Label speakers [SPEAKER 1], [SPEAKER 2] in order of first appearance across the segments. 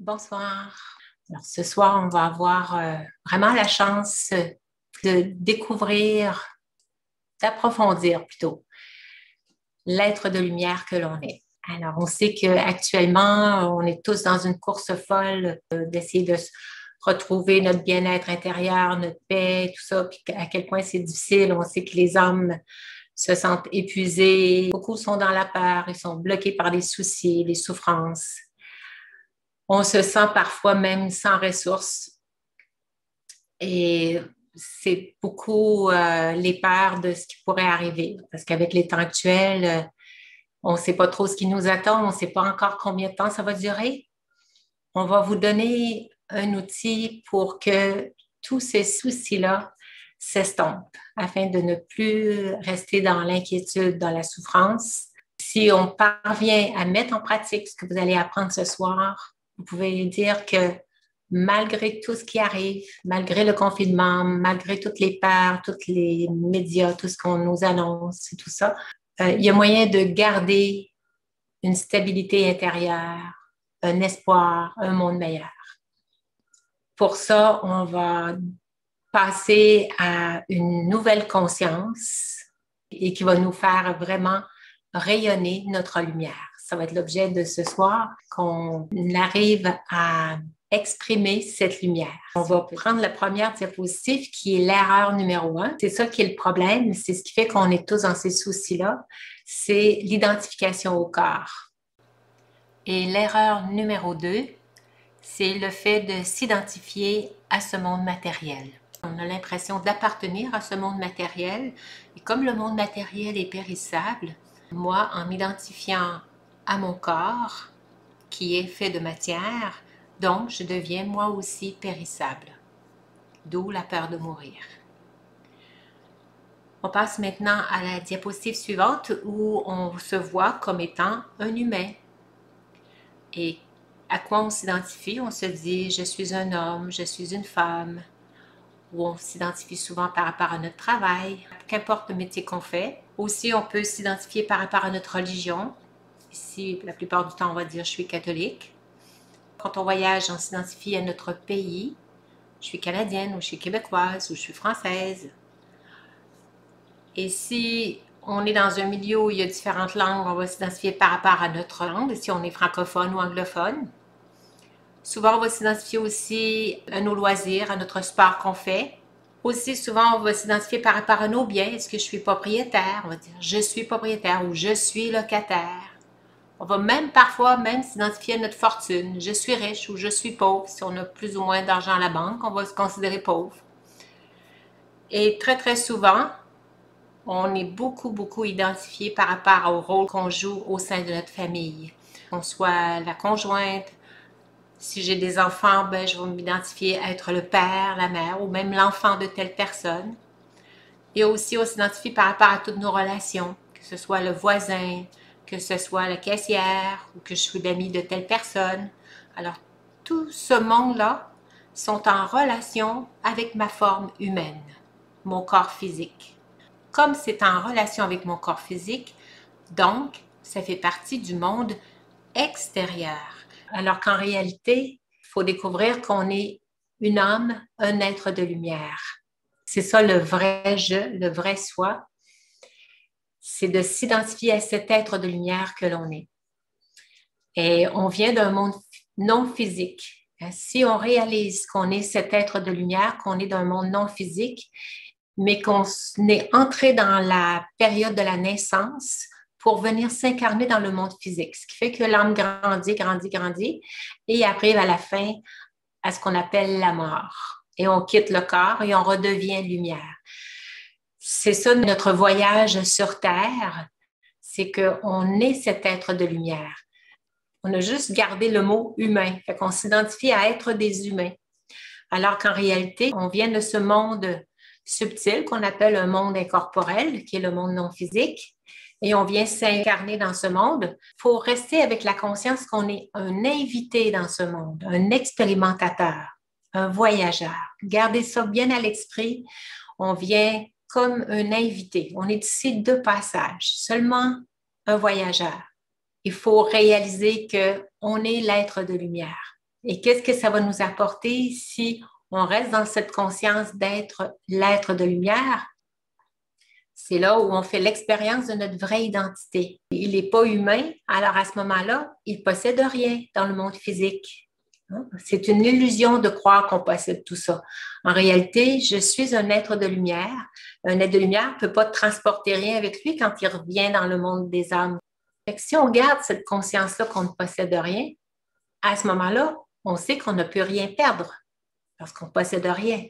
[SPEAKER 1] Bonsoir. Alors, ce soir, on va avoir vraiment la chance de découvrir, d'approfondir plutôt l'être de lumière que l'on est. Alors, on sait qu'actuellement, on est tous dans une course folle d'essayer de retrouver notre bien-être intérieur, notre paix, tout ça, puis à quel point c'est difficile. On sait que les hommes se sentent épuisés. Beaucoup sont dans la peur, ils sont bloqués par des soucis, des souffrances. On se sent parfois même sans ressources et c'est beaucoup les peurs de ce qui pourrait arriver. Parce qu'avec les temps actuels, on ne sait pas trop ce qui nous attend, on ne sait pas encore combien de temps ça va durer. On va vous donner un outil pour que tous ces soucis-là s'estompent afin de ne plus rester dans l'inquiétude, dans la souffrance. Si on parvient à mettre en pratique ce que vous allez apprendre ce soir, vous pouvez dire que malgré tout ce qui arrive, malgré le confinement, malgré toutes les peurs, tous les médias, tout ce qu'on nous annonce et tout ça, il y a moyen de garder une stabilité intérieure, un espoir, un monde meilleur. Pour ça, on va passer à une nouvelle conscience et qui va nous faire vraiment rayonner notre lumière. Ça va être l'objet de ce soir, qu'on arrive à exprimer cette lumière. On va prendre la première diapositive qui est l'erreur numéro 1. C'est ça qui est le problème, c'est ce qui fait qu'on est tous dans ces soucis-là, c'est l'identification au corps. Et l'erreur numéro 2, c'est le fait de s'identifier à ce monde matériel. On a l'impression d'appartenir à ce monde matériel et comme le monde matériel est périssable, moi, en m'identifiant à mon corps, qui est fait de matière, donc je deviens moi aussi périssable. D'où la peur de mourir. On passe maintenant à la diapositive suivante où on se voit comme étant un humain. Et à quoi on s'identifie? On se dit « je suis un homme, je suis une femme ». Ou on s'identifie souvent par rapport à notre travail, qu'importe le métier qu'on fait. Aussi, on peut s'identifier par rapport à notre religion. Ici, la plupart du temps, on va dire « je suis catholique ». Quand on voyage, on s'identifie à notre pays. Je suis canadienne ou je suis québécoise ou je suis française. Et si on est dans un milieu où il y a différentes langues, on va s'identifier par rapport à notre langue, si on est francophone ou anglophone. Souvent, on va s'identifier aussi à nos loisirs, à notre sport qu'on fait. Aussi, souvent, on va s'identifier par rapport à nos biens. Est-ce que je suis propriétaire? On va dire « je suis propriétaire » ou « je suis locataire ». On va même parfois s'identifier à notre fortune. Je suis riche ou je suis pauvre. Si on a plus ou moins d'argent à la banque, on va se considérer pauvre. Et très, très souvent, on est beaucoup identifié par rapport au rôle qu'on joue au sein de notre famille. Qu'on soit la conjointe, si j'ai des enfants, ben, je vais m'identifier à être le père, la mère ou même l'enfant de telle personne. Et aussi, on s'identifie par rapport à toutes nos relations, que ce soit le voisin, que ce soit la caissière ou que je suis l'amie de telle personne. Alors, tout ce monde-là sont en relation avec ma forme humaine, mon corps physique. Comme c'est en relation avec mon corps physique, donc, ça fait partie du monde extérieur. Alors qu'en réalité, il faut découvrir qu'on est une âme, un être de lumière. C'est ça le vrai je, le vrai soi. C'est de s'identifier à cet être de lumière que l'on est. Et on vient d'un monde non physique. Si on réalise qu'on est cet être de lumière, qu'on est d'un monde non physique, mais qu'on est entré dans la période de la naissance pour venir s'incarner dans le monde physique, ce qui fait que l'âme grandit, et arrive à la fin à ce qu'on appelle la mort. Et on quitte le corps et on redevient lumière. C'est ça notre voyage sur Terre, c'est qu'on est cet être de lumière. On a juste gardé le mot humain, fait qu'on s'identifie à être des humains. Alors qu'en réalité, on vient de ce monde subtil qu'on appelle un monde incorporel, qui est le monde non physique, et on vient s'incarner dans ce monde. Il faut rester avec la conscience qu'on est un invité dans ce monde, un expérimentateur, un voyageur. Gardez ça bien à l'esprit. On vient comme un invité. On est ici de passage, seulement un voyageur. Il faut réaliser qu'on est l'être de lumière Et qu'est-ce que ça va nous apporter si on reste dans cette conscience d'être l'être de lumière? C'est là où on fait l'expérience de notre vraie identité. Il n'est pas humain, alors à ce moment-là, il ne possède rien dans le monde physique. C'est une illusion de croire qu'on possède tout ça. En réalité, je suis un être de lumière. Un être de lumière ne peut pas transporter rien avec lui quand il revient dans le monde des âmes. Fait que si on garde cette conscience-là qu'on ne possède rien, à ce moment-là, on sait qu'on ne peut rien perdre parce qu'on ne possède rien.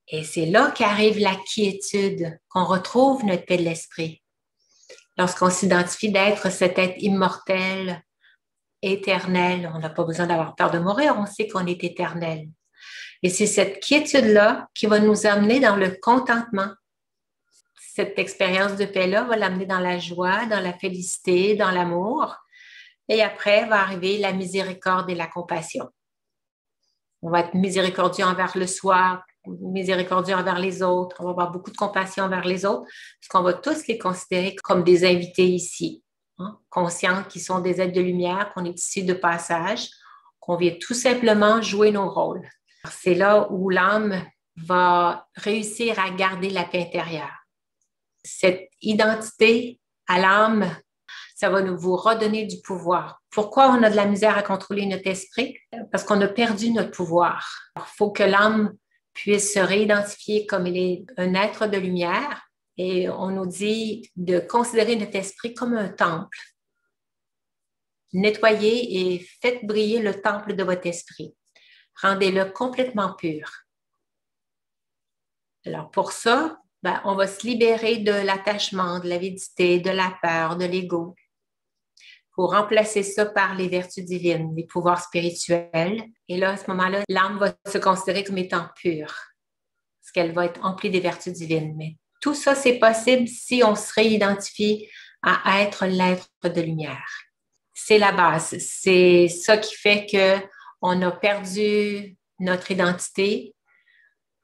[SPEAKER 1] Et c'est là qu'arrive la quiétude, qu'on retrouve notre paix de l'esprit. Lorsqu'on s'identifie d'être cet être immortel, éternel, on n'a pas besoin d'avoir peur de mourir, on sait qu'on est éternel. Et c'est cette quiétude-là qui va nous amener dans le contentement. Cette expérience de paix-là va l'amener dans la joie, dans la félicité, dans l'amour. Et après va arriver la miséricorde et la compassion. On va être miséricordieux envers le soi, miséricordieux envers les autres, on va avoir beaucoup de compassion envers les autres, parce qu'on va tous les considérer comme des invités ici, conscients qu'ils sont des êtres de lumière, qu'on est ici de passage, qu'on vient tout simplement jouer nos rôles. C'est là où l'âme va réussir à garder la paix intérieure. Cette identité à l'âme, ça va vous redonner du pouvoir. Pourquoi on a de la misère à contrôler notre esprit? Parce qu'on a perdu notre pouvoir. Il faut que l'âme puisse se réidentifier comme il est un être de lumière. Et on nous dit de considérer notre esprit comme un temple. Nettoyez et faites briller le temple de votre esprit. Rendez-le complètement pur. Alors pour ça, on va se libérer de l'attachement, de l'avidité, de la peur, de l'ego. Pour remplacer ça par les vertus divines, les pouvoirs spirituels. Et là, à ce moment-là, l'âme va se considérer comme étant pure, parce qu'elle va être emplie des vertus divines. Mais tout ça, c'est possible si on se réidentifie à être l'être de lumière. C'est la base. C'est ça qui fait qu'on a perdu notre identité,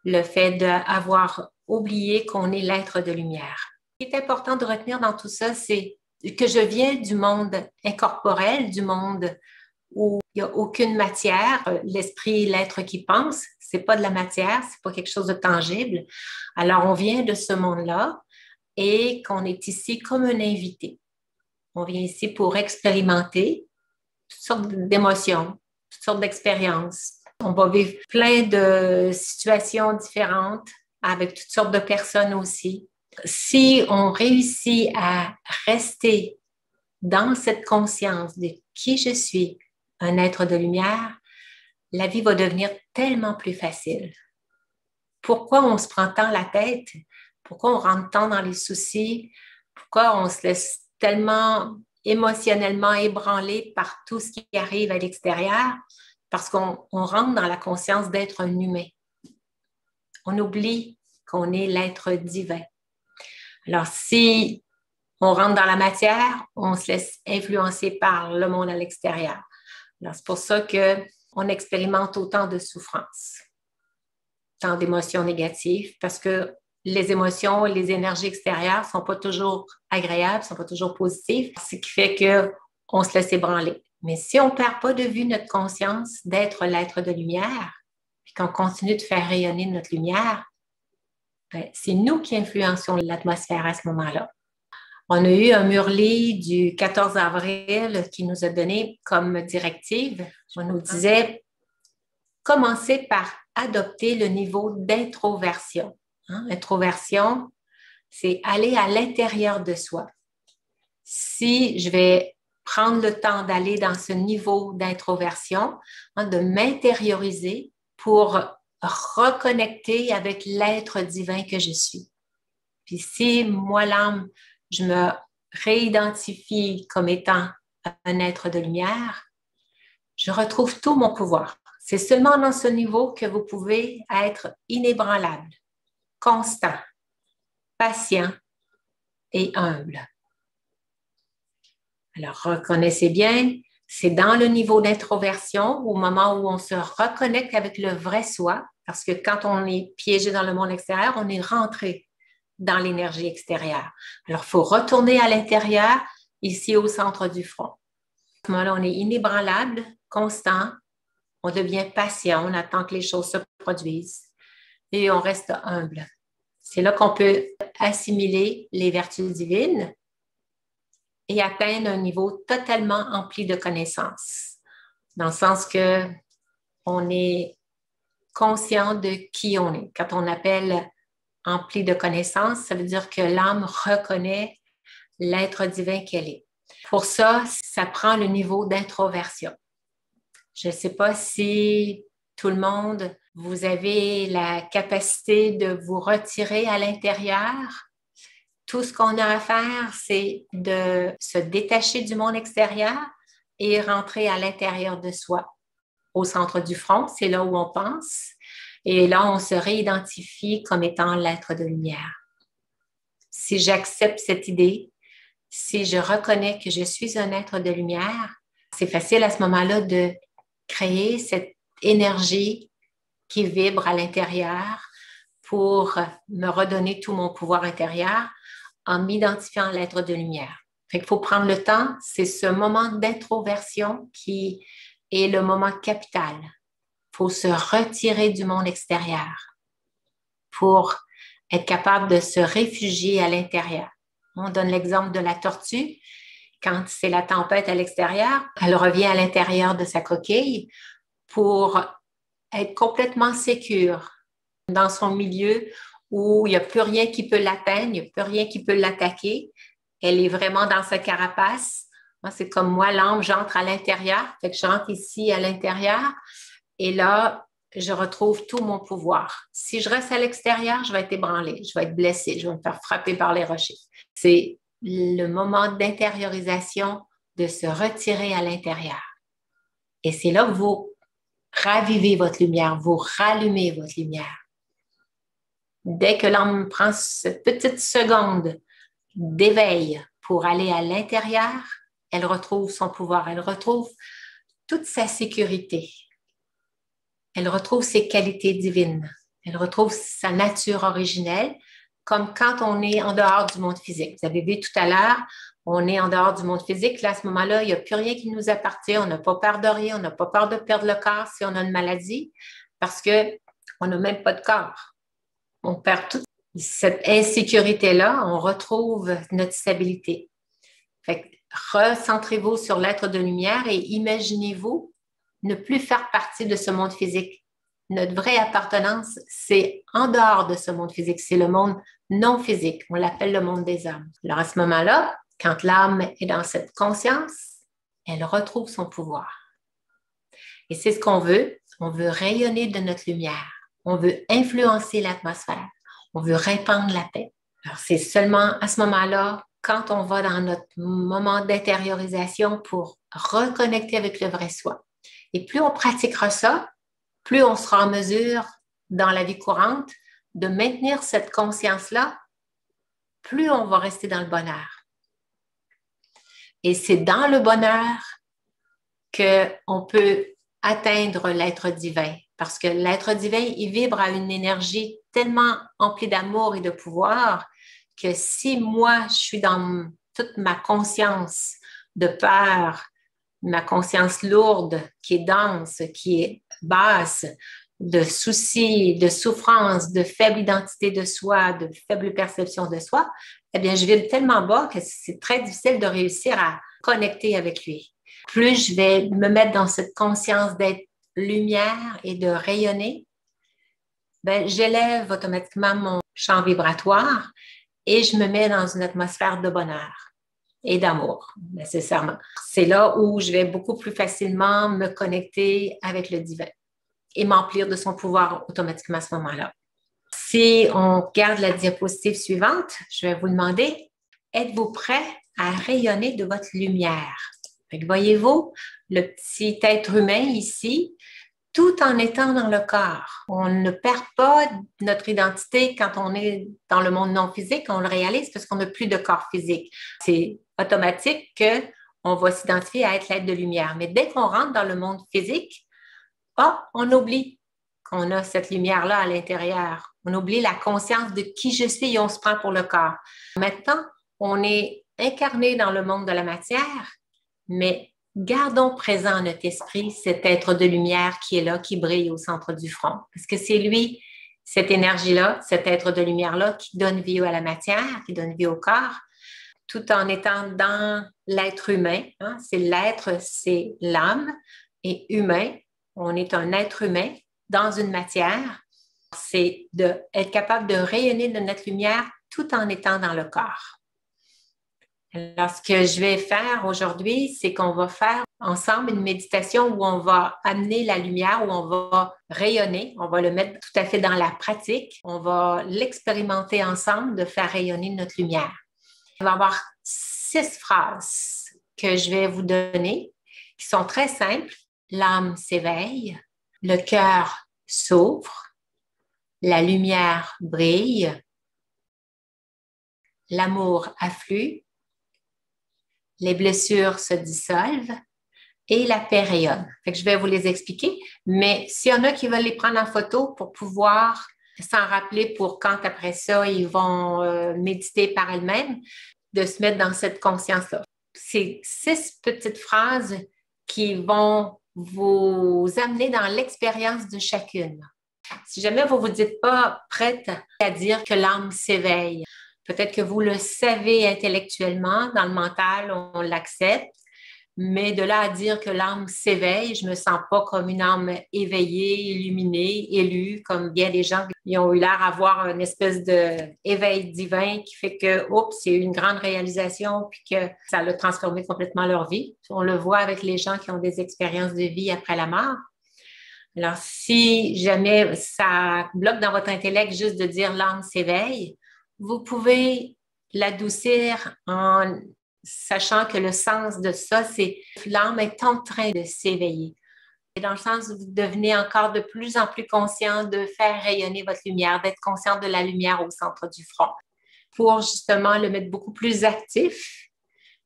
[SPEAKER 1] le fait d'avoir oublié qu'on est l'être de lumière. Ce qui est important de retenir dans tout ça, c'est que je viens du monde incorporel, du monde où il n'y a aucune matière. L'esprit, l'être qui pense, c'est pas de la matière, c'est pas quelque chose de tangible. Alors, on vient de ce monde-là et qu'on est ici comme un invité. On vient ici pour expérimenter toutes sortes d'émotions, toutes sortes d'expériences. On va vivre plein de situations différentes avec toutes sortes de personnes aussi. Si on réussit à rester dans cette conscience de qui je suis, un être de lumière, la vie va devenir tellement plus facile. Pourquoi on se prend tant la tête? Pourquoi on rentre tant dans les soucis? Pourquoi on se laisse tellement émotionnellement ébranler par tout ce qui arrive à l'extérieur? Parce qu'on rentre dans la conscience d'être un humain. On oublie qu'on est l'être divin. Alors, si on rentre dans la matière, on se laisse influencer par le monde à l'extérieur. Alors, c'est pour ça qu'on expérimente autant de souffrances, tant d'émotions négatives, parce que les émotions et les énergies extérieures ne sont pas toujours agréables, ne sont pas toujours positives, ce qui fait qu'on se laisse ébranler. Mais si on ne perd pas de vue notre conscience d'être l'être de lumière, puis qu'on continue de faire rayonner notre lumière, c'est nous qui influençons l'atmosphère à ce moment-là. On a eu un Murli du 14 avril qui nous a donné comme directive, on nous disait « Commencez par adopter le niveau d'introversion ». L'introversion, c'est aller à l'intérieur de soi. Si je vais prendre le temps d'aller dans ce niveau d'introversion, de m'intérioriser pour reconnecter avec l'être divin que je suis. Puis si moi, l'âme, je me réidentifie comme étant un être de lumière, je retrouve tout mon pouvoir. C'est seulement dans ce niveau que vous pouvez être inébranlable, constant, patient et humble. Alors, reconnaissez bien, c'est dans le niveau d'introversion, au moment où on se reconnecte avec le vrai soi, parce que quand on est piégé dans le monde extérieur, on est rentré dans l'énergie extérieure. Alors, il faut retourner à l'intérieur, ici au centre du front. À ce moment-là, on est inébranlable, constant, On devient patient, on attend que les choses se produisent et on reste humble. C'est là qu'on peut assimiler les vertus divines et atteindre un niveau totalement empli de connaissances, dans le sens que on est conscient de qui on est. Quand on appelle empli de connaissances, ça veut dire que l'âme reconnaît l'être divin qu'elle est. Pour ça, ça prend le niveau d'introversion. Je ne sais pas si tout le monde, vous avez la capacité de vous retirer à l'intérieur. Tout ce qu'on a à faire, c'est de se détacher du monde extérieur et rentrer à l'intérieur de soi. Au centre du front, c'est là où on pense. Et là, on se réidentifie comme étant l'être de lumière. Si j'accepte cette idée, si je reconnais que je suis un être de lumière, c'est facile à ce moment-là de créer cette énergie qui vibre à l'intérieur pour me redonner tout mon pouvoir intérieur en m'identifiant à l'être de lumière. Fait qu'il faut prendre le temps, c'est ce moment d'introversion qui est le moment capital. Il faut se retirer du monde extérieur pour être capable de se réfugier à l'intérieur. On donne l'exemple de la tortue. Quand c'est la tempête à l'extérieur, elle revient à l'intérieur de sa coquille pour être complètement sécure dans son milieu où il n'y a plus rien qui peut l'atteindre, il n'y a plus rien qui peut l'attaquer. Elle est vraiment dans sa carapace. C'est comme moi, l'âme, j'entre à l'intérieur. Fait que j'entre ici à l'intérieur et là, je retrouve tout mon pouvoir. Si je reste à l'extérieur, je vais être ébranlée, je vais être blessée, je vais me faire frapper par les rochers. C'est le moment d'intériorisation, de se retirer à l'intérieur. Et c'est là que vous ravivez votre lumière, vous rallumez votre lumière. Dès que l'âme prend cette petite seconde d'éveil pour aller à l'intérieur, elle retrouve son pouvoir, elle retrouve toute sa sécurité. Elle retrouve ses qualités divines. Elle retrouve sa nature originelle, comme quand on est en dehors du monde physique. Vous avez vu tout à l'heure, on est en dehors du monde physique. Là, à ce moment-là, il n'y a plus rien qui nous appartient. On n'a pas peur de rien. On n'a pas peur de perdre le corps si on a une maladie parce qu'on n'a même pas de corps. On perd toute cette insécurité-là. On retrouve notre stabilité. Fait que recentrez-vous sur l'être de lumière et imaginez-vous ne plus faire partie de ce monde physique. Notre vraie appartenance, c'est en dehors de ce monde physique. C'est le monde non physique. On l'appelle le monde des âmes. Alors à ce moment-là, quand l'âme est dans cette conscience, elle retrouve son pouvoir. Et c'est ce qu'on veut. On veut rayonner de notre lumière. On veut influencer l'atmosphère. On veut répandre la paix. Alors c'est seulement à ce moment-là, quand on va dans notre moment d'intériorisation pour reconnecter avec le vrai soi. Et plus on pratiquera ça, plus on sera en mesure, dans la vie courante, de maintenir cette conscience-là, plus on va rester dans le bonheur. Et c'est dans le bonheur qu'on peut atteindre l'être divin. Parce que l'être divin, il vibre à une énergie tellement emplie d'amour et de pouvoir que si moi, je suis dans toute ma conscience de peur, ma conscience lourde, qui est dense, qui est basse, de soucis, de souffrance, de faible identité de soi, de faible perception de soi, eh bien, je vibre tellement bas que c'est très difficile de réussir à connecter avec lui. Plus je vais me mettre dans cette conscience d'être lumière et de rayonner, ben, j'élève automatiquement mon champ vibratoire et je me mets dans une atmosphère de bonheur et d'amour, nécessairement. C'est là où je vais beaucoup plus facilement me connecter avec le divin et m'emplir de son pouvoir automatiquement à ce moment-là. Si on regarde la diapositive suivante, je vais vous demander, êtes-vous prêt à rayonner de votre lumière? Voyez-vous, le petit être humain ici, tout en étant dans le corps. On ne perd pas notre identité quand on est dans le monde non physique, on le réalise parce qu'on n'a plus de corps physique. C'est automatique qu'on va s'identifier à être l'être de lumière. Mais dès qu'on rentre dans le monde physique, on oublie qu'on a cette lumière-là à l'intérieur. On oublie la conscience de qui je suis et on se prend pour le corps. Maintenant, on est incarné dans le monde de la matière, mais Gardons présent en notre esprit cet être de lumière qui est là, qui brille au centre du front. Parce que c'est lui, cette énergie-là, cet être de lumière-là, qui donne vie à la matière, qui donne vie au corps, tout en étant dans l'être humain. Hein? C'est l'être, c'est l'âme. Et humain, on est un être humain dans une matière. C'est d'être capable de rayonner de notre lumière tout en étant dans le corps. Alors, ce que je vais faire aujourd'hui, c'est qu'on va faire ensemble une méditation où on va amener la lumière, où on va rayonner, on va le mettre tout à fait dans la pratique, on va l'expérimenter ensemble de faire rayonner notre lumière. Il va y avoir 6 phrases que je vais vous donner qui sont très simples. L'âme s'éveille, le cœur s'ouvre, la lumière brille, l'amour afflue, les blessures se dissolvent et la paix rayonne. Fait que je vais vous les expliquer, mais s'il y en a qui veulent les prendre en photo pour pouvoir s'en rappeler pour quand après ça, ils vont méditer par elles-mêmes, de se mettre dans cette conscience-là. C'est 6 petites phrases qui vont vous amener dans l'expérience de chacune. Si jamais vous ne vous dites pas prête à dire que l'âme s'éveille, peut-être que vous le savez intellectuellement, dans le mental, on l'accepte, mais de là à dire que l'âme s'éveille, je ne me sens pas comme une âme éveillée, illuminée, élue, comme bien des gens qui ont eu l'air d'avoir une espèce d'éveil divin qui fait que, oups, c'est une grande réalisation, puis que ça a transformé complètement leur vie. On le voit avec les gens qui ont des expériences de vie après la mort. Alors, si jamais ça bloque dans votre intellect juste de dire l'âme s'éveille, vous pouvez l'adoucir en sachant que le sens de ça, c'est l'âme est en train de s'éveiller. Et dans le sens où vous devenez encore de plus en plus conscient de faire rayonner votre lumière, d'être conscient de la lumière au centre du front. Pour justement le mettre beaucoup plus actif,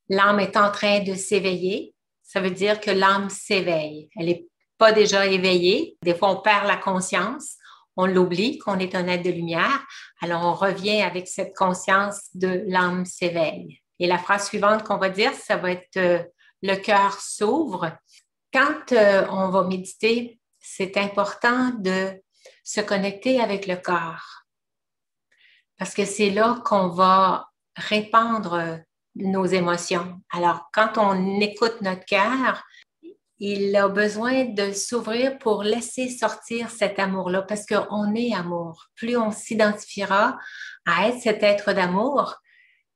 [SPEAKER 1] l'âme est en train de s'éveiller. Ça veut dire que l'âme s'éveille. Elle n'est pas déjà éveillée. Des fois, on perd la conscience. On l'oublie qu'on est un être de lumière. Alors, on revient avec cette conscience de l'âme s'éveille. Et la phrase suivante qu'on va dire, ça va être le cœur s'ouvre. Quand on va méditer, c'est important de se connecter avec le corps parce que c'est là qu'on va répandre nos émotions. Alors, quand on écoute notre cœur, il a besoin de s'ouvrir pour laisser sortir cet amour-là parce qu'on est amour. Plus on s'identifiera à être cet être d'amour,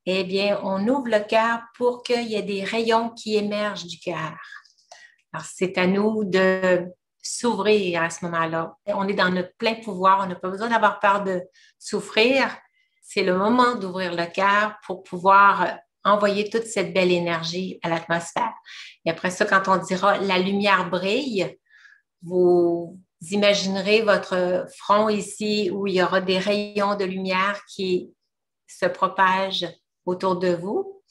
[SPEAKER 1] eh bien, on ouvre le cœur pour qu'il y ait des rayons qui émergent du cœur. Alors, c'est à nous de s'ouvrir à ce moment-là. On est dans notre plein pouvoir, on n'a pas besoin d'avoir peur de souffrir. C'est le moment d'ouvrir le cœur pour pouvoir envoyer toute cette belle énergie à l'atmosphère. Et après ça, quand on dira la lumière brille, vous imaginerez votre front ici où il y aura des rayons de lumière qui se propagent autour de vous.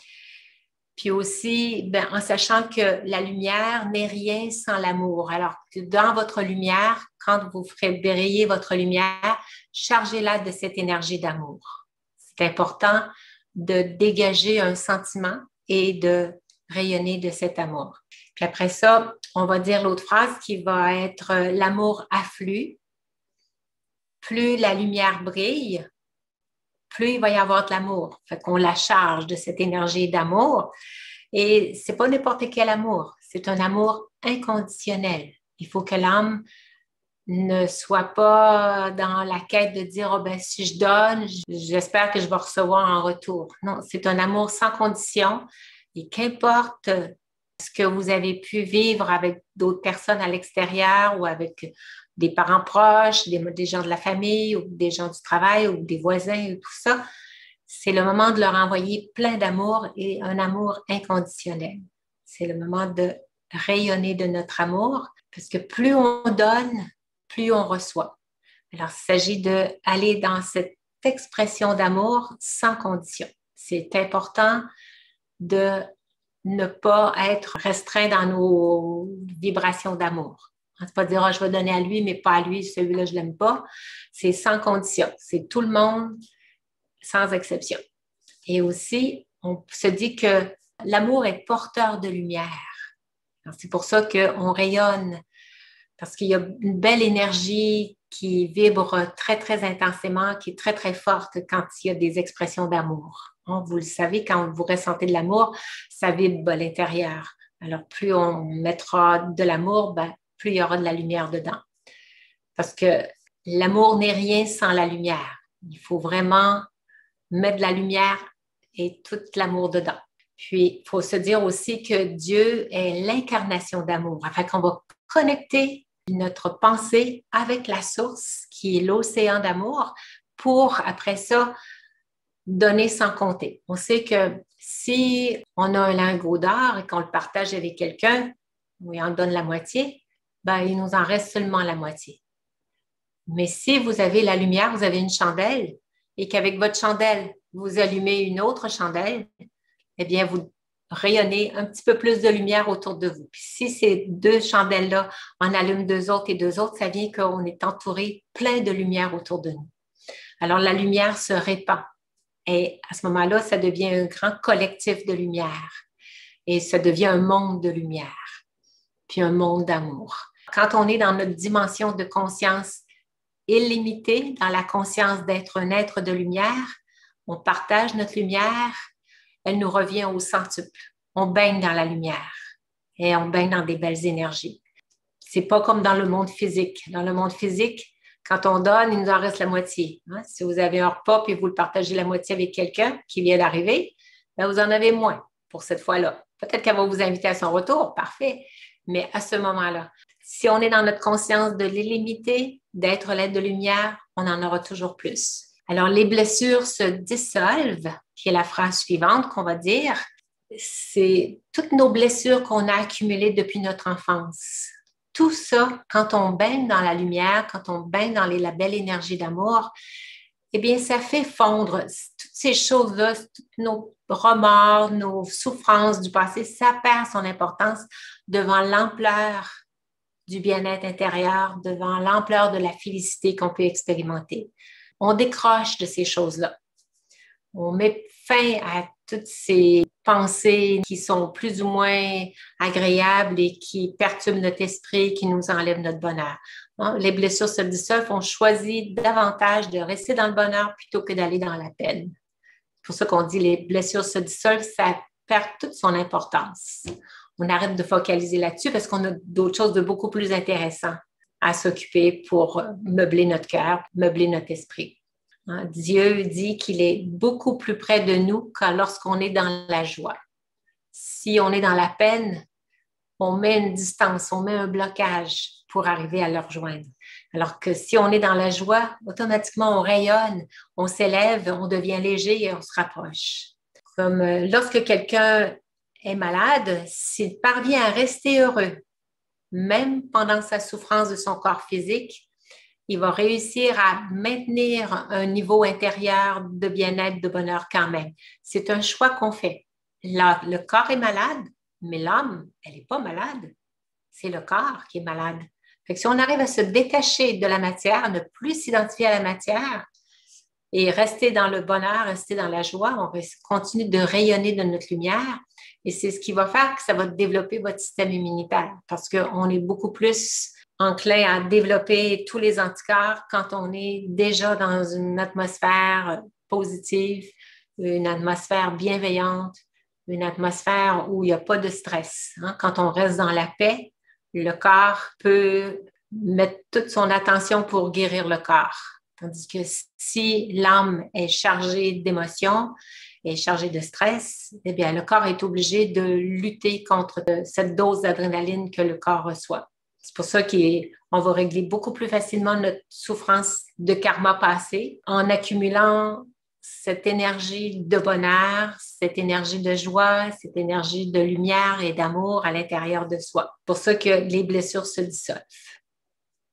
[SPEAKER 1] Puis aussi, en sachant que la lumière n'est rien sans l'amour. Alors, dans votre lumière, quand vous ferez briller votre lumière, chargez-la de cette énergie d'amour. C'est important de dégager un sentiment et de rayonner de cet amour. Puis après ça, on va dire l'autre phrase qui va être l'amour afflue. Plus la lumière brille, plus il va y avoir de l'amour. Fait qu'on la charge de cette énergie d'amour. Et c'est pas n'importe quel amour, c'est un amour inconditionnel. Il faut que l'âme ne soit pas dans la quête de dire oh ben, si je donne, j'espère que je vais recevoir en retour. Non, c'est un amour sans condition et qu'importe ce que vous avez pu vivre avec d'autres personnes à l'extérieur ou avec des parents proches, des gens de la famille ou des gens du travail ou des voisins ou tout ça, c'est le moment de leur envoyer plein d'amour et un amour inconditionnel. C'est le moment de rayonner de notre amour parce que plus on donne, plus on reçoit. Alors, il s'agit d'aller dans cette expression d'amour sans condition. C'est important de ne pas être restreint dans nos vibrations d'amour. C'est pas dire, je vais donner à lui, mais pas à lui, celui-là, je l'aime pas. C'est sans condition. C'est tout le monde, sans exception. Et aussi, on se dit que l'amour est porteur de lumière. C'est pour ça qu'on rayonne, parce qu'il y a une belle énergie qui vibre très, très intensément, qui est très, très forte quand il y a des expressions d'amour. Vous le savez, quand vous ressentez de l'amour, ça vibre à l'intérieur. Alors, plus on mettra de l'amour, plus il y aura de la lumière dedans. Parce que l'amour n'est rien sans la lumière. Il faut vraiment mettre de la lumière et tout l'amour dedans. Puis, il faut se dire aussi que Dieu est l'incarnation d'amour. Afin qu'on va connecter notre pensée avec la source, qui est l'océan d'amour, pour, après ça, donner sans compter. On sait que si on a un lingot d'or et qu'on le partage avec quelqu'un, ou on en donne la moitié, il nous en reste seulement la moitié. Mais si vous avez la lumière, vous avez une chandelle, et qu'avec votre chandelle, vous allumez une autre chandelle, eh bien, vous rayonnez un petit peu plus de lumière autour de vous. Puis si ces deux chandelles-là en allument deux autres et deux autres, ça vient qu'on est entouré plein de lumière autour de nous. Alors, la lumière se répand. Et à ce moment-là, ça devient un grand collectif de lumière. Et ça devient un monde de lumière, puis un monde d'amour. Quand on est dans notre dimension de conscience illimitée, dans la conscience d'être un être de lumière, on partage notre lumière, elle nous revient au centuple. On baigne dans la lumière et on baigne dans des belles énergies. C'est pas comme dans le monde physique. Dans le monde physique, quand on donne, il nous en reste la moitié. Si vous avez un repas et vous le partagez la moitié avec quelqu'un qui vient d'arriver, vous en avez moins pour cette fois-là. Peut-être qu'elle va vous inviter à son retour, parfait. Mais à ce moment-là, si on est dans notre conscience de l'illimité, d'être l'être de lumière, on en aura toujours plus. Alors, les blessures se dissolvent, qui est la phrase suivante qu'on va dire. C'est toutes nos blessures qu'on a accumulées depuis notre enfance. Tout ça, quand on baigne dans la lumière, quand on baigne dans la belle énergie d'amour, eh bien, ça fait fondre toutes ces choses-là, tous nos remords, nos souffrances du passé, ça perd son importance devant l'ampleur du bien-être intérieur, devant l'ampleur de la félicité qu'on peut expérimenter. On décroche de ces choses-là. On met fin à toutes ces pensées qui sont plus ou moins agréables et qui perturbent notre esprit, qui nous enlèvent notre bonheur. Les blessures se dissolvent, on choisit davantage de rester dans le bonheur plutôt que d'aller dans la peine. C'est pour ça qu'on dit les blessures se dissolvent, ça perd toute son importance. On arrête de focaliser là-dessus parce qu'on a d'autres choses de beaucoup plus intéressantes à s'occuper pour meubler notre cœur, meubler notre esprit. Dieu dit qu'il est beaucoup plus près de nous que lorsqu'on est dans la joie. Si on est dans la peine, on met une distance, on met un blocage pour arriver à le rejoindre. Alors que si on est dans la joie, automatiquement on rayonne, on s'élève, on devient léger et on se rapproche. Comme lorsque quelqu'un est malade, s'il parvient à rester heureux, même pendant sa souffrance de son corps physique, il va réussir à maintenir un niveau intérieur de bien-être, de bonheur quand même. C'est un choix qu'on fait. Le corps est malade, mais l'âme, elle n'est pas malade. C'est le corps qui est malade. Fait que si on arrive à se détacher de la matière, ne plus s'identifier à la matière et rester dans le bonheur, rester dans la joie, on va continuer de rayonner de notre lumière. Et c'est ce qui va faire que ça va développer votre système immunitaire parce qu'on est beaucoup plus enclin à développer tous les anticorps quand on est déjà dans une atmosphère positive, une atmosphère bienveillante, une atmosphère où il n'y a pas de stress. Quand on reste dans la paix, le corps peut mettre toute son attention pour guérir le corps. Tandis que si l'âme est chargée d'émotions, est chargée de stress, eh bien, le corps est obligé de lutter contre cette dose d'adrénaline que le corps reçoit. C'est pour ça qu'on va régler beaucoup plus facilement notre souffrance de karma passé en accumulant cette énergie de bonheur, cette énergie de joie, cette énergie de lumière et d'amour à l'intérieur de soi. C'est pour ça que les blessures se dissolvent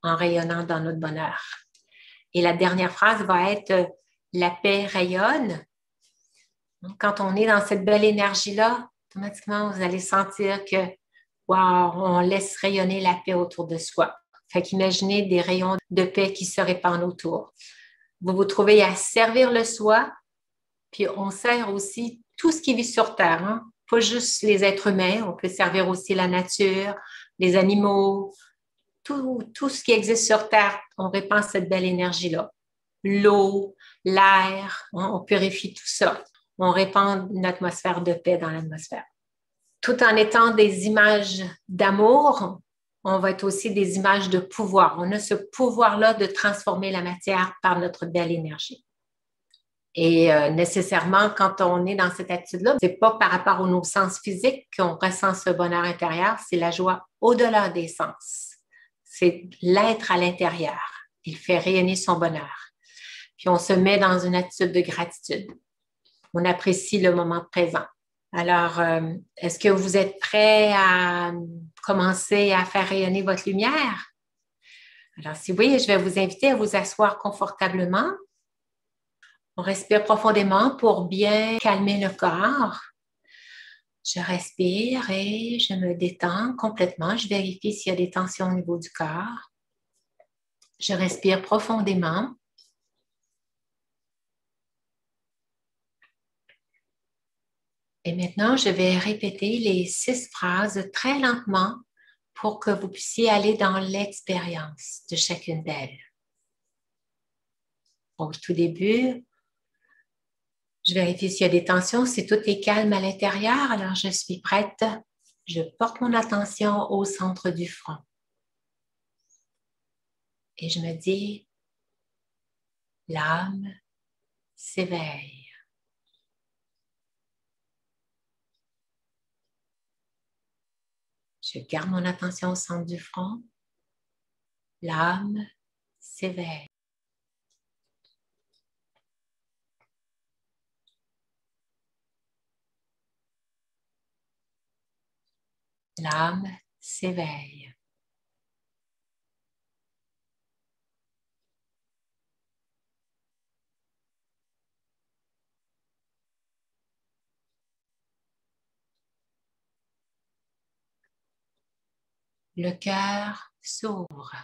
[SPEAKER 1] en rayonnant dans notre bonheur. Et la dernière phrase va être « la paix rayonne ». Quand on est dans cette belle énergie-là, automatiquement, vous allez sentir que wow, on laisse rayonner la paix autour de soi. Fait qu'imaginez des rayons de paix qui se répandent autour. Vous vous trouvez à servir le soi, puis on sert aussi tout ce qui vit sur Terre, pas juste les êtres humains, on peut servir aussi la nature, les animaux, tout ce qui existe sur Terre, on répand cette belle énergie-là. L'eau, l'air, hein, on purifie tout ça. On répand une atmosphère de paix dans l'atmosphère. Tout en étant des images d'amour, on va être aussi des images de pouvoir. On a ce pouvoir-là de transformer la matière par notre belle énergie. Et nécessairement, quand on est dans cette attitude-là, c'est pas par rapport à nos sens physiques qu'on ressent ce bonheur intérieur, c'est la joie au-delà des sens. C'est l'être à l'intérieur. Il fait rayonner son bonheur. Puis on se met dans une attitude de gratitude. On apprécie le moment présent. Alors, est-ce que vous êtes prêts à commencer à faire rayonner votre lumière? Alors, si oui, je vais vous inviter à vous asseoir confortablement. On respire profondément pour bien calmer le corps. Je respire et je me détends complètement. Je vérifie s'il y a des tensions au niveau du corps. Je respire profondément. Et maintenant, je vais répéter les 6 phrases très lentement pour que vous puissiez aller dans l'expérience de chacune d'elles. Au tout début, je vérifie s'il y a des tensions, si tout est calme à l'intérieur, alors je suis prête. Je porte mon attention au centre du front. Et je me dis, l'âme s'éveille. Je garde mon attention au centre du front. L'âme s'éveille. L'âme s'éveille. Le cœur s'ouvre.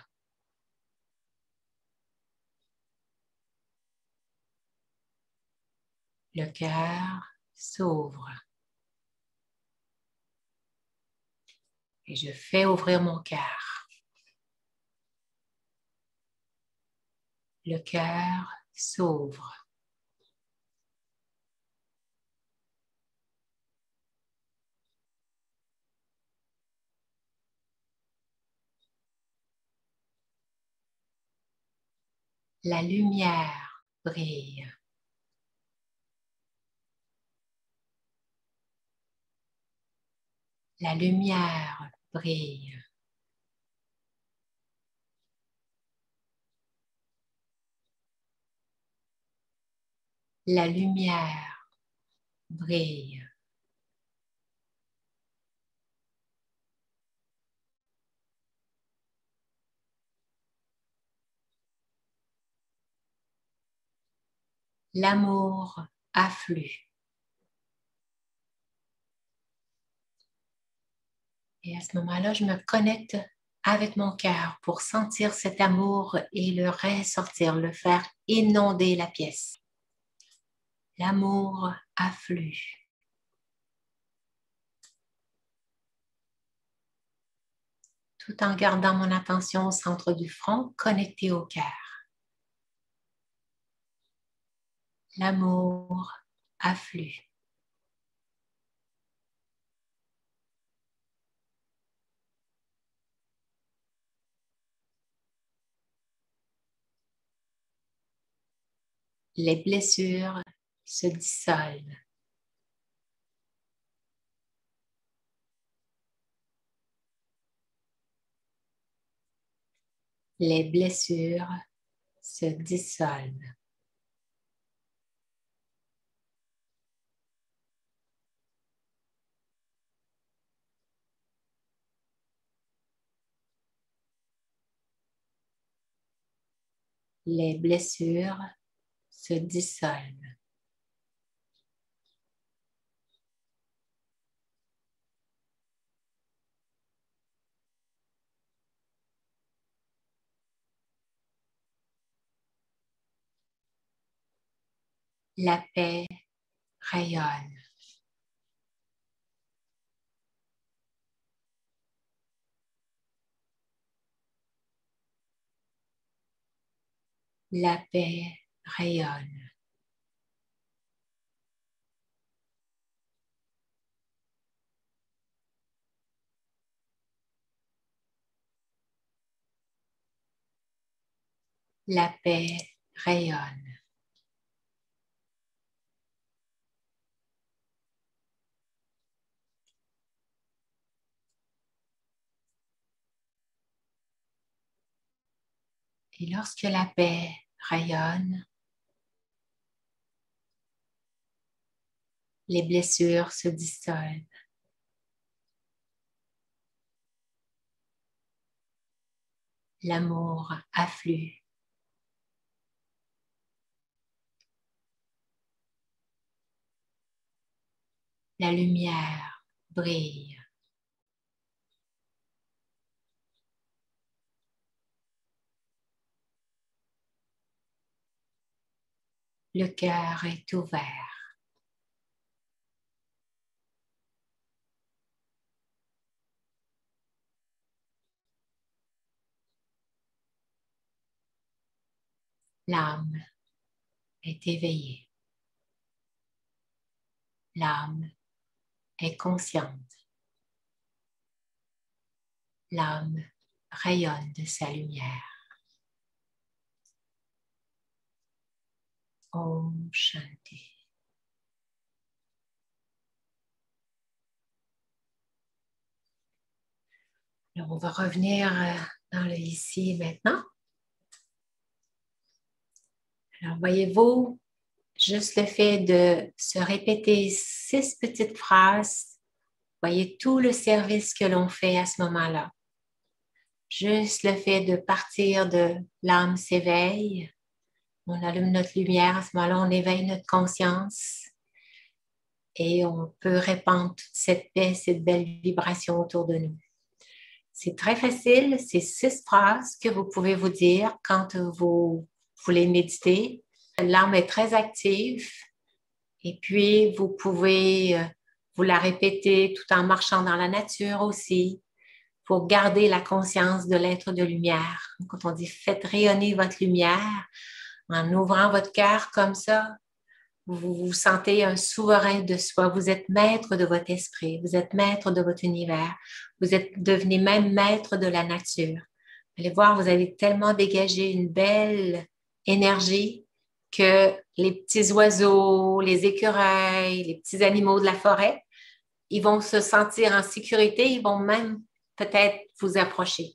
[SPEAKER 1] Le cœur s'ouvre. Et je fais ouvrir mon cœur. Le cœur s'ouvre. La lumière brille. La lumière brille. La lumière brille. L'amour afflue. Et à ce moment-là, je me connecte avec mon cœur pour sentir cet amour et le ressortir, le faire inonder la pièce. L'amour afflue. Tout en gardant mon attention au centre du front, connecté au cœur. L'amour afflue. Les blessures se dissolvent. Les blessures se dissolvent. Les blessures se dissolvent. La paix rayonne. La paix rayonne. La paix rayonne. Et lorsque la paix rayonne, les blessures se dissolvent. L'amour afflue. La lumière brille. Le cœur est ouvert. L'âme est éveillée. L'âme est consciente. L'âme rayonne de sa lumière. Om Shanti. Alors, on va revenir dans le ici et maintenant. Alors, voyez-vous, juste le fait de se répéter 6 petites phrases, voyez tout le service que l'on fait à ce moment-là. Juste le fait de partir de l'âme s'éveille, on allume notre lumière, à ce moment-là, on éveille notre conscience et on peut répandre toute cette paix, cette belle vibration autour de nous. C'est très facile, c'est 6 phrases que vous pouvez vous dire quand vous voulez méditer. L'âme est très active et puis vous pouvez vous la répéter tout en marchant dans la nature aussi pour garder la conscience de l'être de lumière. Quand on dit faites rayonner votre lumière, en ouvrant votre cœur comme ça, vous vous sentez un souverain de soi. Vous êtes maître de votre esprit, vous êtes maître de votre univers, vous êtes devenu même maître de la nature. Allez voir, vous allez tellement dégager une belle énergie que les petits oiseaux, les écureuils, les petits animaux de la forêt, ils vont se sentir en sécurité, ils vont même peut-être vous approcher.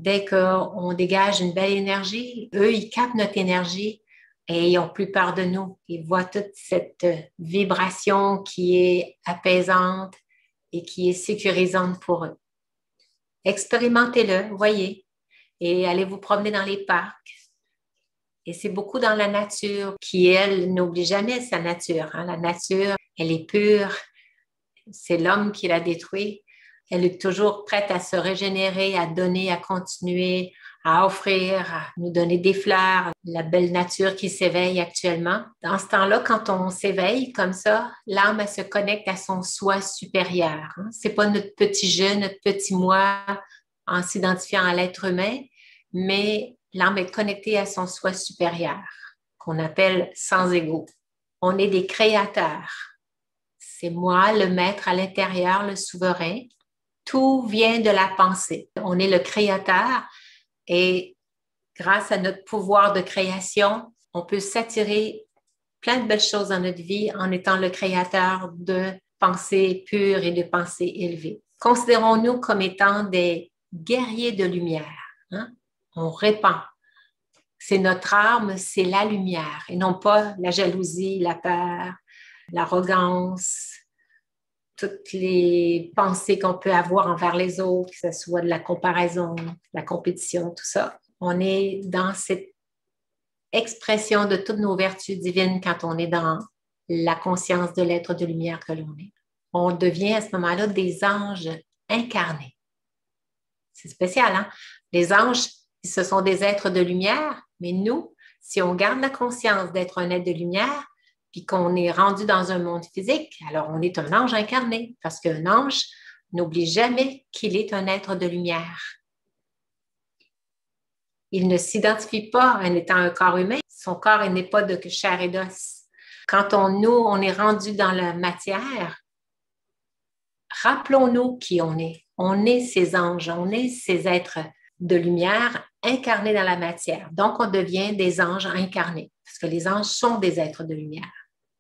[SPEAKER 1] Dès qu'on dégage une belle énergie, eux, ils captent notre énergie et ils n'ont plus peur de nous. Ils voient toute cette vibration qui est apaisante et qui est sécurisante pour eux. Expérimentez-le, voyez, et allez vous promener dans les parcs. Et c'est beaucoup dans la nature qui, elle, n'oublie jamais sa nature. La nature, elle est pure. C'est l'homme qui la détruit. Elle est toujours prête à se régénérer, à donner, à continuer, à offrir, à nous donner des fleurs, la belle nature qui s'éveille actuellement. Dans ce temps-là, quand on s'éveille comme ça, l'âme, elle se connecte à son soi supérieur. C'est pas notre petit je, notre petit moi en s'identifiant à l'être humain, mais l'âme est connectée à son soi supérieur, qu'on appelle sans ego. On est des créateurs. C'est moi, le maître à l'intérieur, le souverain. Tout vient de la pensée. On est le créateur et grâce à notre pouvoir de création, on peut s'attirer plein de belles choses dans notre vie en étant le créateur de pensées pures et de pensées élevées. Considérons-nous comme étant des guerriers de lumière. On répand. C'est notre arme, c'est la lumière et non pas la jalousie, la peur, l'arrogance, toutes les pensées qu'on peut avoir envers les autres, que ce soit de la comparaison, la compétition, tout ça. On est dans cette expression de toutes nos vertus divines quand on est dans la conscience de l'être de lumière que l'on est. On devient à ce moment-là des anges incarnés. C'est spécial, hein? Les anges, ce sont des êtres de lumière, mais nous, si on garde la conscience d'être un être de lumière, puis qu'on est rendu dans un monde physique, alors on est un ange incarné, parce qu'un ange n'oublie jamais qu'il est un être de lumière. Il ne s'identifie pas en étant un corps humain. Son corps n'est pas de chair et d'os. Quand on est rendu dans la matière, rappelons-nous qui on est. On est ces anges, on est ces êtres de lumière incarnés dans la matière. Donc, on devient des anges incarnés, parce que les anges sont des êtres de lumière.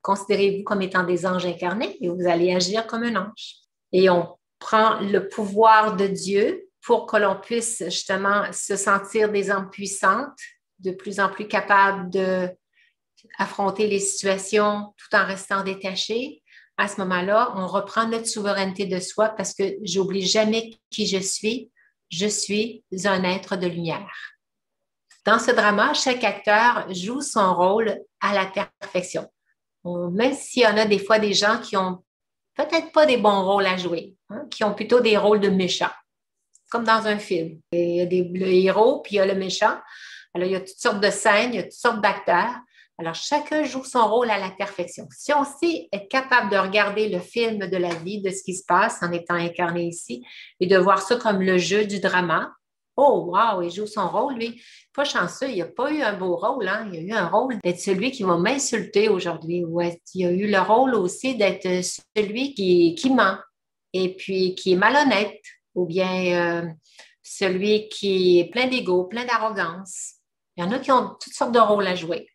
[SPEAKER 1] Considérez-vous comme étant des anges incarnés et vous allez agir comme un ange. Et on prend le pouvoir de Dieu pour que l'on puisse justement se sentir des âmes puissantes, de plus en plus capables d'affronter les situations tout en restant détachés. À ce moment-là, on reprend notre souveraineté de soi parce que j'oublie jamais qui je suis. Je suis un être de lumière. Dans ce drama, chaque acteur joue son rôle à la perfection. Même s'il y en a des fois des gens qui ont peut-être pas des bons rôles à jouer, hein, qui ont plutôt des rôles de méchants, comme dans un film. Il y a le héros, puis il y a le méchant. Alors, il y a toutes sortes de scènes, il y a toutes sortes d'acteurs. Alors, chacun joue son rôle à la perfection. Si on sait être capable de regarder le film de la vie, de ce qui se passe en étant incarné ici, et de voir ça comme le jeu du drama, oh, wow, il joue son rôle, lui. Pas chanceux, il n'a pas eu un beau rôle, hein? Il a eu un rôle d'être celui qui va m'insulter aujourd'hui. Ou il a eu le rôle aussi d'être celui qui ment et puis qui est malhonnête, ou bien celui qui est plein d'ego, plein d'arrogance. Il y en a qui ont toutes sortes de rôles à jouer.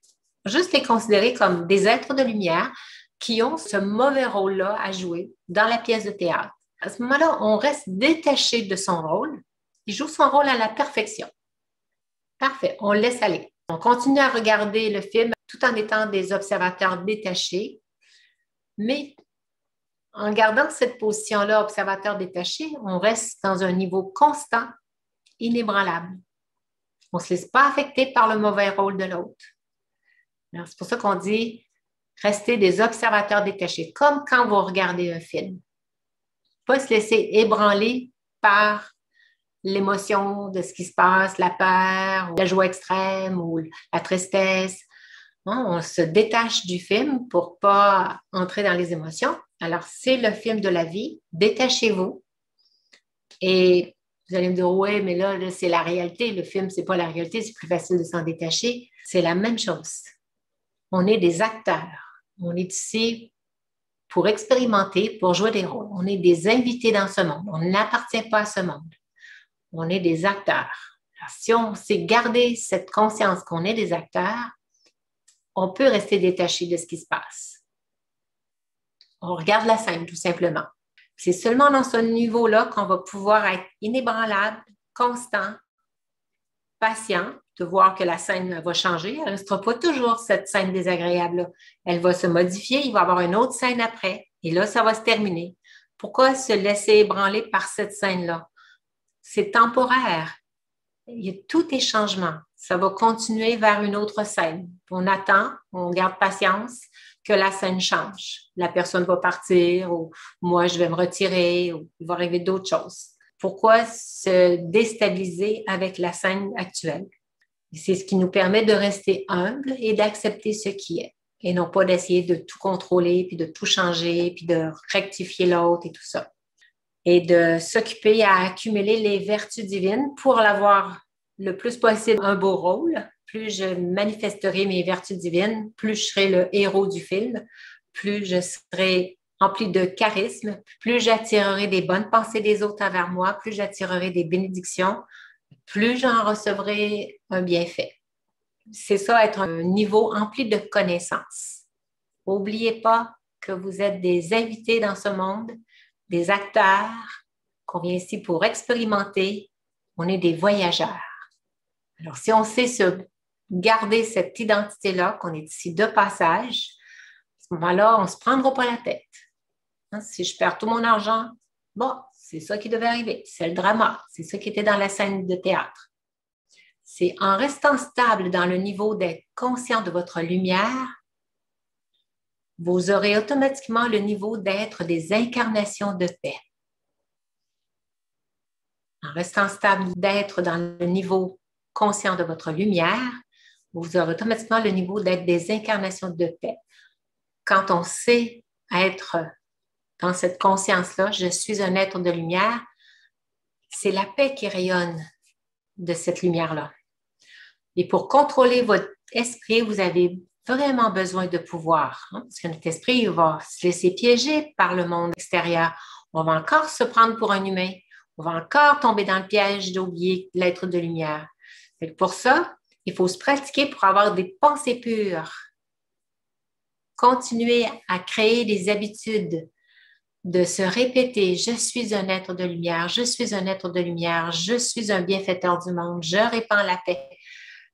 [SPEAKER 1] Juste les considérer comme des êtres de lumière qui ont ce mauvais rôle-là à jouer dans la pièce de théâtre. À ce moment-là, on reste détaché de son rôle. Il joue son rôle à la perfection. Parfait, on laisse aller. On continue à regarder le film tout en étant des observateurs détachés, mais en gardant cette position-là, observateur détaché, on reste dans un niveau constant, inébranlable. On ne se laisse pas affecter par le mauvais rôle de l'autre. C'est pour ça qu'on dit rester des observateurs détachés, comme quand vous regardez un film. Pas se laisser ébranler par l'émotion de ce qui se passe, la peur, la joie extrême ou la tristesse. Non, on se détache du film pour ne pas entrer dans les émotions. Alors, c'est le film de la vie. Détachez-vous. Et vous allez me dire, oui, mais là c'est la réalité. Le film, ce n'est pas la réalité. C'est plus facile de s'en détacher. C'est la même chose. On est des acteurs. On est ici pour expérimenter, pour jouer des rôles. On est des invités dans ce monde. On n'appartient pas à ce monde. On est des acteurs. Alors, si on sait garder cette conscience qu'on est des acteurs, on peut rester détaché de ce qui se passe. On regarde la scène, tout simplement. C'est seulement dans ce niveau-là qu'on va pouvoir être inébranlable, constant, patient, de voir que la scène va changer. Elle ne restera pas toujours cette scène désagréable-là. Elle va se modifier, il va y avoir une autre scène après, et là, ça va se terminer. Pourquoi se laisser ébranler par cette scène-là? C'est temporaire. Tout est changement. Ça va continuer vers une autre scène. On attend, on garde patience que la scène change. La personne va partir ou moi, je vais me retirer ou il va arriver d'autres choses. Pourquoi se déstabiliser avec la scène actuelle? C'est ce qui nous permet de rester humble et d'accepter ce qui est et non pas d'essayer de tout contrôler, puis de tout changer, puis de rectifier l'autre et tout ça. Et de s'occuper à accumuler les vertus divines pour avoir le plus possible un beau rôle. Plus je manifesterai mes vertus divines, plus je serai le héros du film, plus je serai rempli de charisme, plus j'attirerai des bonnes pensées des autres envers moi, plus j'attirerai des bénédictions, plus j'en recevrai un bienfait. C'est ça, être un niveau empli de connaissances. N'oubliez pas que vous êtes des invités dans ce monde, des acteurs, qu'on vient ici pour expérimenter. On est des voyageurs. Alors, si on sait garder cette identité-là, qu'on est ici de passage, à ce moment-là, on ne se prendra pas la tête. Hein, si je perds tout mon argent, bon, c'est ça qui devait arriver. C'est le drama. C'est ça qui était dans la scène de théâtre. C'est en restant stable dans le niveau d'être conscient de votre lumière, vous aurez automatiquement le niveau d'être des incarnations de paix. En restant stable d'être dans le niveau conscient de votre lumière, vous aurez automatiquement le niveau d'être des incarnations de paix. Quand on sait être dans cette conscience-là, je suis un être de lumière, c'est la paix qui rayonne de cette lumière-là. Et pour contrôler votre esprit, vous avez vraiment besoin de pouvoir, hein, parce que notre esprit il va se laisser piéger par le monde extérieur. On va encore se prendre pour un humain. On va encore tomber dans le piège d'oublier l'être de lumière. Pour ça, il faut se pratiquer pour avoir des pensées pures. Continuer à créer des habitudes de se répéter, je suis un être de lumière, je suis un être de lumière, je suis un bienfaiteur du monde, je répands la paix.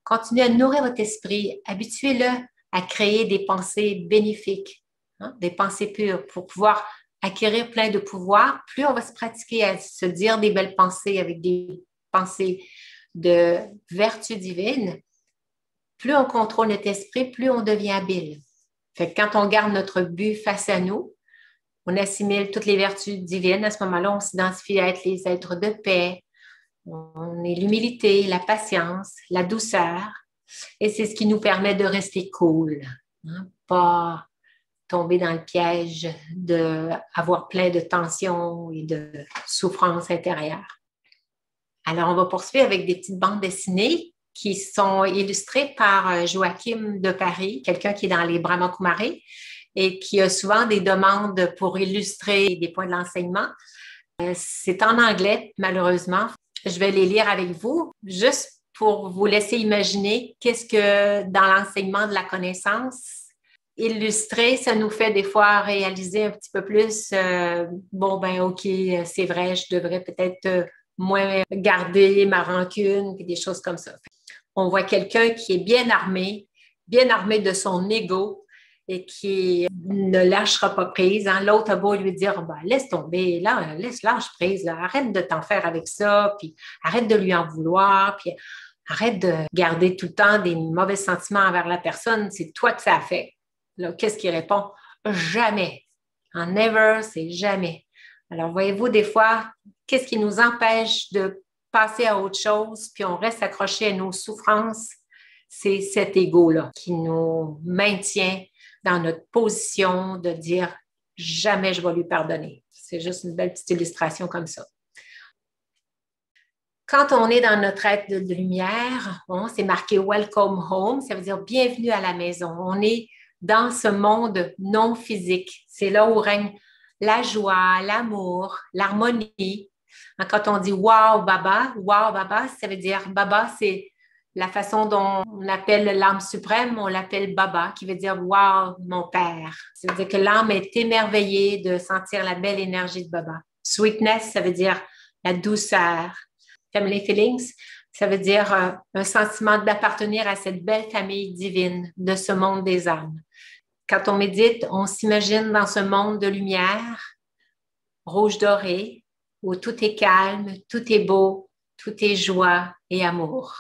[SPEAKER 1] Continuez à nourrir votre esprit, habituez-le à créer des pensées bénéfiques, hein, des pensées pures pour pouvoir acquérir plein de pouvoir. Plus on va se pratiquer à se dire des belles pensées avec des pensées de vertu divine, plus on contrôle notre esprit, plus on devient habile. Fait que quand on garde notre but face à nous, on assimile toutes les vertus divines. À ce moment-là, on s'identifie à être les êtres de paix. On est l'humilité, la patience, la douceur. Et c'est ce qui nous permet de rester cool, hein, pas tomber dans le piège d'avoir plein de tensions et de souffrances intérieures. Alors, on va poursuivre avec des petites bandes dessinées qui sont illustrées par Joachim de Paris, quelqu'un qui est dans les Brahma Kumaris et qui a souvent des demandes pour illustrer des points de l'enseignement. C'est en anglais, malheureusement. Je vais les lire avec vous, juste pour vous laisser imaginer qu'est-ce que dans l'enseignement de la connaissance, illustrer, ça nous fait des fois réaliser un petit peu plus, OK, c'est vrai, je devrais peut-être moins garder ma rancune, et des choses comme ça. On voit quelqu'un qui est bien armé de son ego et qui ne lâchera pas prise. Hein. L'autre a beau lui dire, laisse tomber, là, lâche prise, là. Arrête de t'en faire avec ça, puis arrête de lui en vouloir, puis arrête de garder tout le temps des mauvais sentiments envers la personne, c'est toi que ça a fait. Là, qu'est-ce qu'il répond? Jamais. En never, c'est jamais. Alors, voyez-vous, des fois, qu'est-ce qui nous empêche de passer à autre chose, puis on reste accroché à nos souffrances? C'est cet ego-là qui nous maintient dans notre position de dire jamais je vais lui pardonner. C'est juste une belle petite illustration comme ça. Quand on est dans notre être de lumière, c'est marqué Welcome Home, ça veut dire bienvenue à la maison. On est dans ce monde non physique. C'est là où règne la joie, l'amour, l'harmonie. Quand on dit wow Baba, ça veut dire Baba, c'est la façon dont on appelle l'âme suprême, on l'appelle Baba, qui veut dire wow, mon père. Ça veut dire que l'âme est émerveillée de sentir la belle énergie de Baba. Sweetness, ça veut dire la douceur. Family feelings, ça veut dire un sentiment d'appartenir à cette belle famille divine de ce monde des âmes. Quand on médite, on s'imagine dans ce monde de lumière, rouge doré, où tout est calme, tout est beau, tout est joie et amour.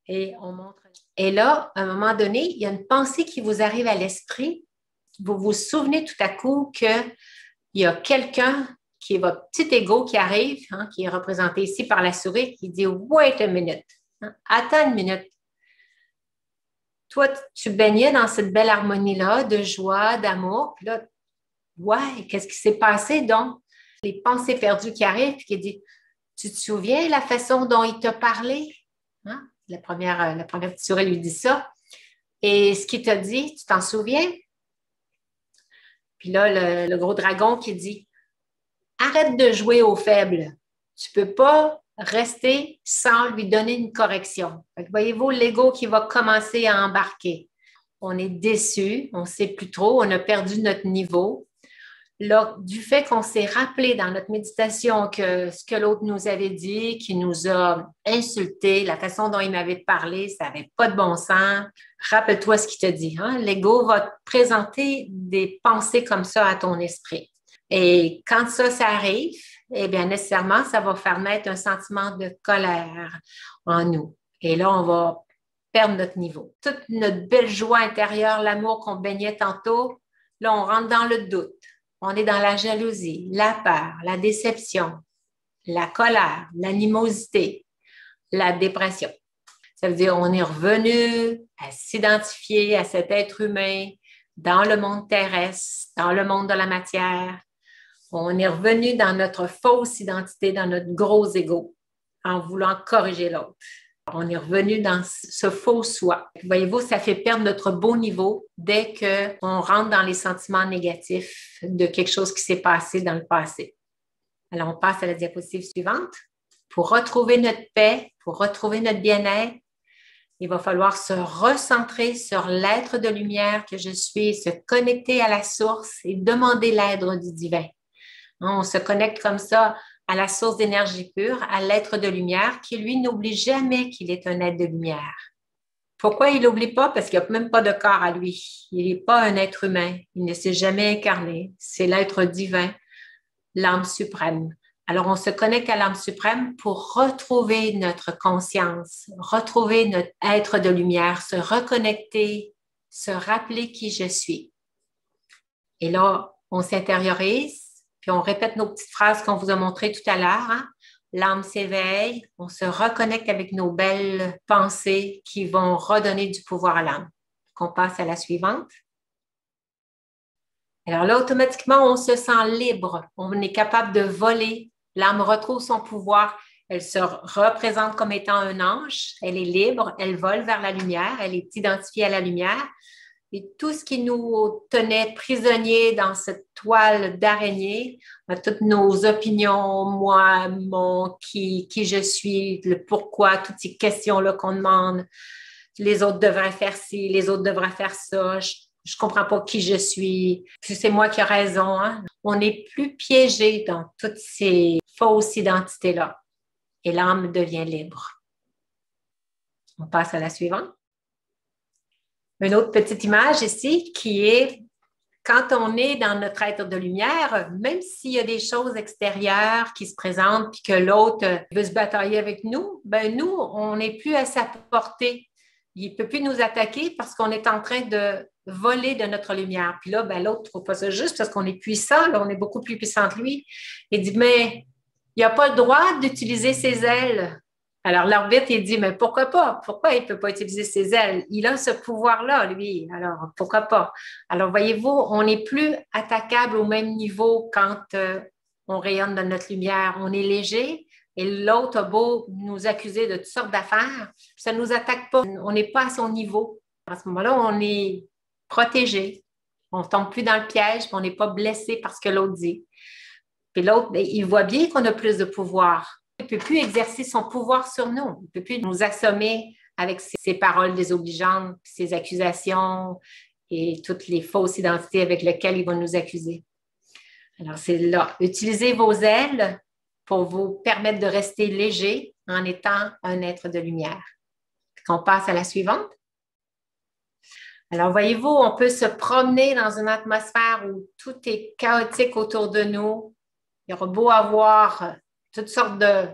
[SPEAKER 1] Et on montre. Et là, à un moment donné, il y a une pensée qui vous arrive à l'esprit. Vous vous souvenez tout à coup qu'il y a quelqu'un qui est votre petit ego qui arrive, hein, qui est représenté ici par la souris, qui dit « Wait a minute, hein, attends une minute. » Toi, tu baignais dans cette belle harmonie-là de joie, d'amour, puis là, ouais, qu'est-ce qui s'est passé donc? Les pensées perdues qui arrivent, puis qui dit « Tu te souviens la façon dont il t'a parlé? Hein? » La première petite souris lui dit ça. Et ce qu'il t'a dit, tu t'en souviens? Puis là, le gros dragon qui dit arrête de jouer au faible. Tu ne peux pas rester sans lui donner une correction. Voyez-vous, l'ego qui va commencer à embarquer. On est déçu, on ne sait plus trop, on a perdu notre niveau. Là, du fait qu'on s'est rappelé dans notre méditation que ce que l'autre nous avait dit, qui nous a insulté, la façon dont il m'avait parlé, ça n'avait pas de bon sens. Rappelle-toi ce qu'il te dit. Hein? L'ego va te présenter des pensées comme ça à ton esprit. Et quand ça arrive, eh bien, nécessairement, ça va faire naître un sentiment de colère en nous. Et là, on va perdre notre niveau. Toute notre belle joie intérieure, l'amour qu'on baignait tantôt, là, on rentre dans le doute. On est dans la jalousie, la peur, la déception, la colère, l'animosité, la dépression. Ça veut dire qu'on est revenu à s'identifier à cet être humain dans le monde terrestre, dans le monde de la matière. On est revenu dans notre fausse identité, dans notre gros ego, en voulant corriger l'autre. On est revenu dans ce faux soi. Voyez-vous, ça fait perdre notre beau niveau dès qu'on rentre dans les sentiments négatifs de quelque chose qui s'est passé dans le passé. Alors, on passe à la diapositive suivante. Pour retrouver notre paix, pour retrouver notre bien-être, il va falloir se recentrer sur l'être de lumière que je suis, se connecter à la source et demander l'aide du divin. On se connecte comme ça à la source d'énergie pure, à l'être de lumière qui, lui, n'oublie jamais qu'il est un être de lumière. Pourquoi il n'oublie pas? Parce qu'il n'y a même pas de corps à lui. Il n'est pas un être humain. Il ne s'est jamais incarné. C'est l'être divin, l'âme suprême. Alors, on se connecte à l'âme suprême pour retrouver notre conscience, retrouver notre être de lumière, se reconnecter, se rappeler qui je suis. Et là, on s'intériorise, puis on répète nos petites phrases qu'on vous a montrées tout à l'heure. Hein? L'âme s'éveille, on se reconnecte avec nos belles pensées qui vont redonner du pouvoir à l'âme. On passe à la suivante. Alors là, automatiquement, on se sent libre. On est capable de voler. L'âme retrouve son pouvoir. Elle se représente comme étant un ange. Elle est libre. Elle vole vers la lumière. Elle est identifiée à la lumière. Et tout ce qui nous tenait prisonniers dans cette toile d'araignée, toutes nos opinions, moi, mon, qui je suis, le pourquoi, toutes ces questions-là qu'on demande, les autres devraient faire ci, les autres devraient faire ça, je comprends pas qui je suis, puis c'est moi qui ai raison. Hein? On n'est plus piégé dans toutes ces fausses identités-là et l'âme devient libre. On passe à la suivante. Une autre petite image ici qui est quand on est dans notre être de lumière, même s'il y a des choses extérieures qui se présentent puis que l'autre veut se batailler avec nous, ben nous, on n'est plus à sa portée. Il ne peut plus nous attaquer parce qu'on est en train de voler de notre lumière. Puis là, ben, l'autre ne trouve pas ça juste parce qu'on est puissant, là, on est beaucoup plus puissant que lui. Il dit, mais il n'a pas le droit d'utiliser ses ailes. Alors, l'arbitre, il dit, mais pourquoi pas? Pourquoi il ne peut pas utiliser ses ailes? Il a ce pouvoir-là, lui. Alors, pourquoi pas? Alors, voyez-vous, on n'est plus attaquable au même niveau quand on rayonne de notre lumière. On est léger et l'autre a beau nous accuser de toutes sortes d'affaires, ça ne nous attaque pas. On n'est pas à son niveau. À ce moment-là, on est protégé. On ne tombe plus dans le piège, on n'est pas blessé par ce que l'autre dit. Puis l'autre, il voit bien qu'on a plus de pouvoir. Il ne peut plus exercer son pouvoir sur nous. Il ne peut plus nous assommer avec ses paroles désobligeantes, ses accusations et toutes les fausses identités avec lesquelles il va nous accuser. Alors, c'est là. Utilisez vos ailes pour vous permettre de rester léger en étant un être de lumière. On passe à la suivante. Alors, voyez-vous, on peut se promener dans une atmosphère où tout est chaotique autour de nous. Il y aura beau avoir toutes sortes de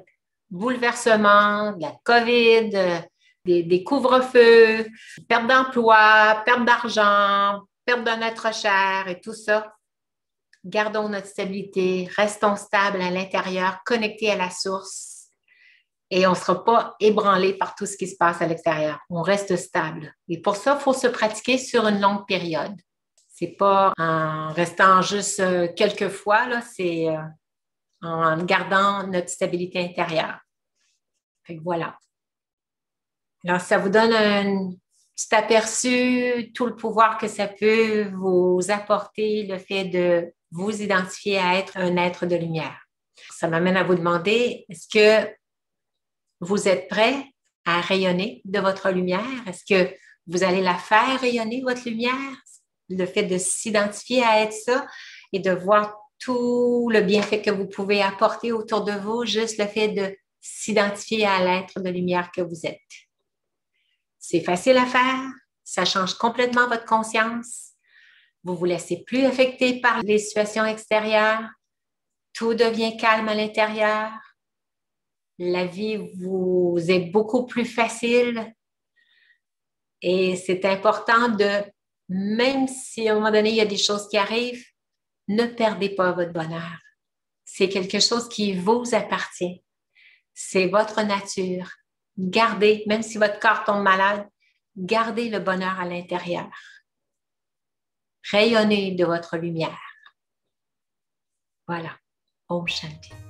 [SPEAKER 1] bouleversements, de la COVID, des couvre-feux, perte d'emploi, perte d'argent, perte d'un être cher et tout ça. Gardons notre stabilité, restons stables à l'intérieur, connectés à la source et on ne sera pas ébranlé par tout ce qui se passe à l'extérieur. On reste stable. Et pour ça, il faut se pratiquer sur une longue période. Ce n'est pas en restant juste quelques fois, là, c'est en gardant notre stabilité intérieure. Fait que voilà. Alors, ça vous donne un petit aperçu, tout le pouvoir que ça peut vous apporter, le fait de vous identifier à être un être de lumière. Ça m'amène à vous demander, est-ce que vous êtes prêt à rayonner de votre lumière? Est-ce que vous allez la faire rayonner, votre lumière? Le fait de s'identifier à être ça et de voir tout le bienfait que vous pouvez apporter autour de vous, juste le fait de s'identifier à l'être de lumière que vous êtes. C'est facile à faire, ça change complètement votre conscience. Vous ne vous laissez plus affecter par les situations extérieures. Tout devient calme à l'intérieur. La vie vous est beaucoup plus facile. Et c'est important de, même si à un moment donné, il y a des choses qui arrivent, ne perdez pas votre bonheur. C'est quelque chose qui vous appartient. C'est votre nature. Gardez, même si votre corps tombe malade, gardez le bonheur à l'intérieur. Rayonnez de votre lumière. Voilà. Om Shanti.